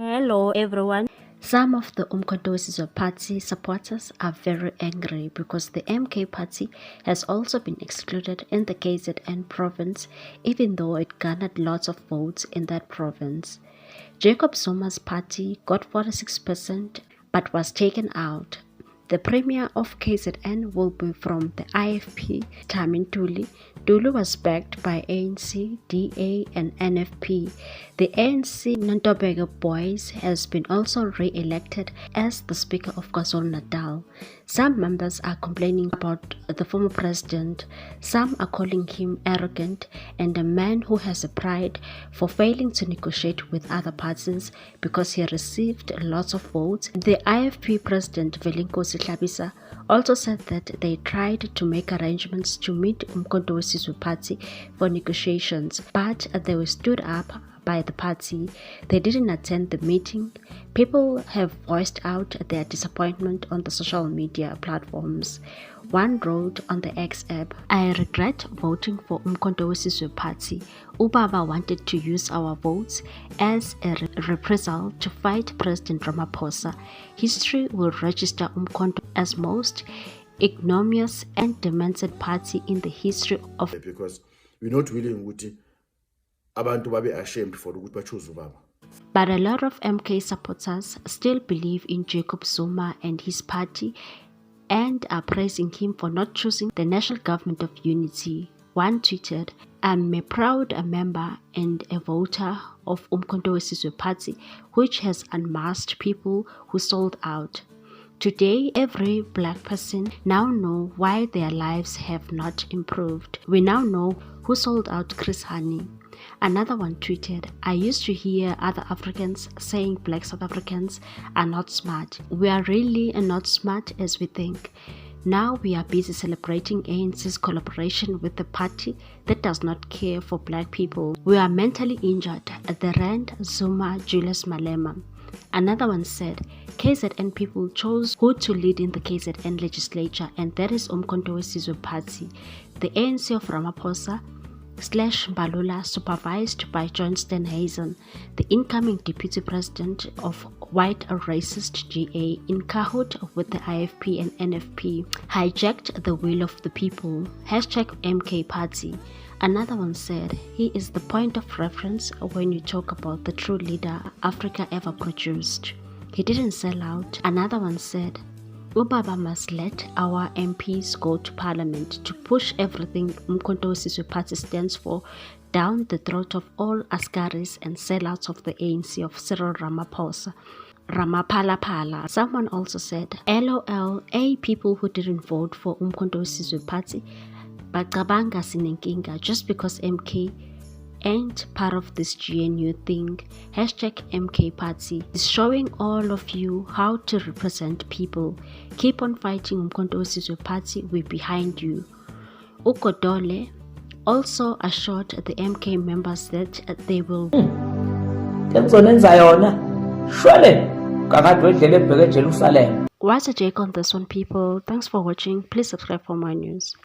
Hello everyone. Some of the Umkhonto we Sizwe Party supporters are very angry because the MK party has also been excluded in the KZN province, even though it garnered lots of votes in that province. Jacob Zuma's party got 46% but was taken out. The premier of KZN will be from the IFP, Tamin Tuli. Tulu was backed by ANC, DA and NFP. The ANC Ntobeko Boys has been also re-elected as the Speaker of KwaZulu-Natal. Some members are complaining about the former president. Some are calling him arrogant and a man who has a pride for failing to negotiate with other parties because he received lots of votes. The IFP president Velinkosi Hlabisa also said that they tried to make arrangements to meet Umkhonto we Sizwe Party for negotiations, but they were stood up by the party. They didn't attend the meeting. People have voiced out their disappointment on the social media platforms. One wrote on the X app, "I regret voting for Umkhonto we Sizwe Party. Ubaba wanted to use our votes as a reprisal to fight President Ramaphosa. History will register Umkhonto as most ignominious and demented party in the history of..." Because we're not willing to abantu babe ashamed for ukuthi bachoose ubaba. But a lot of MK supporters still believe in Jacob Zuma and his party and are praising him for not choosing the National Government of Unity. One tweeted, "I'm a proud member and a voter of Umkhonto we Sizwe Party, which has unmasked people who sold out. Today, every black person now know why their lives have not improved. We now know who sold out Chris Hani." Another one tweeted, "I used to hear other Africans saying black South Africans are not smart. We are really not smart as we think. Now we are busy celebrating ANC's collaboration with the party that does not care for black people. We are mentally injured at the Rand, Zuma, Julius Malema." Another one said, "KZN people chose who to lead in the KZN legislature, and that is Umkhonto we Sizwe Party. The ANC of Ramaphosa / Balula, supervised by John Steenhuisen, the incoming deputy president of white racist GA, in cahoot with the IFP and NFP, hijacked the will of the people. #MK Party." Another one said, "He is the point of reference when you talk about the true leader Africa ever produced. He didn't sell out." Another one said, "Ubaba must let our MPs go to parliament to push everything Umkhonto we Sizwe Party stands for down the throat of all askaris and sellouts of the ANC of Cyril Ramaphosa. Ramaphalaphala." Someone also said, "LOL, people who didn't vote for Umkhonto we Sizwe Party bacabanga sinenkinga just because MK ain't part of this GNU thing. #MK Party is showing all of you how to represent people. Keep on fighting Umkhonto we Sizwe Party, we're behind you." Ugodole also assured the MK members that they will What's a take on this one, people? Thanks for watching. Please subscribe for more news.